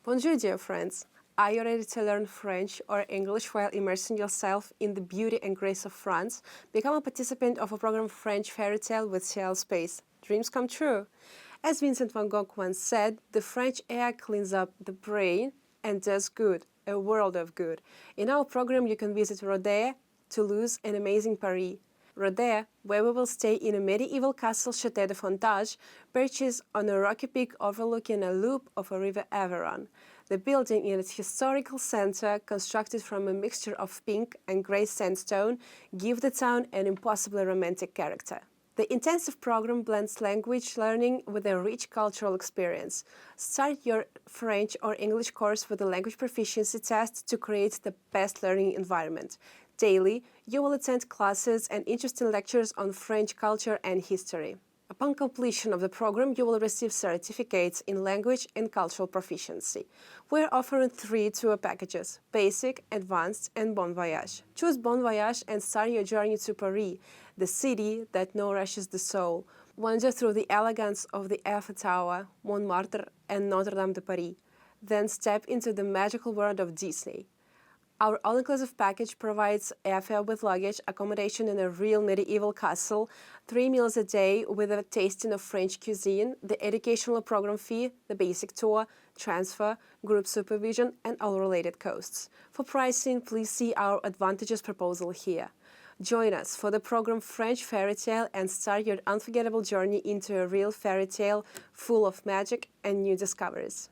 Bonjour, dear friends! Are you ready to learn French or English while immersing yourself in the beauty and grace of France? Become a participant of a program French Fairytale with CEAL Space. Dreams come true! As Vincent van Gogh once said, the French air cleans up the brain and does good, a world of good. In our program, you can visit Rodez, Toulouse, and amazing Paris. Rodez, where we will stay in a medieval castle Château de Fontanges, perches on a rocky peak overlooking a loop of a river Aveyron. The building in its historical center, constructed from a mixture of pink and grey sandstone, give the town an impossibly romantic character. The intensive program blends language learning with a rich cultural experience. Start your French or English course with a language proficiency test to create the best learning environment. Daily, you will attend classes and interesting lectures on French culture and history. Upon completion of the program, you will receive certificates in language and cultural proficiency. We're offering 3 tour packages: Basic, Advanced, and Bon Voyage. Choose Bon Voyage and start your journey to Paris, the city that nourishes the soul. Wander through the elegance of the Eiffel Tower, Montmartre, and Notre Dame de Paris. Then step into the magical world of Disney. Our all-inclusive package provides airfare with luggage, accommodation in a real medieval castle, 3 meals a day with a tasting of French cuisine, the educational program fee, the basic tour, transfer, group supervision, and all related costs. For pricing, please see our advantages proposal here. Join us for the program French Fairytale and start your unforgettable journey into a real fairy tale full of magic and new discoveries.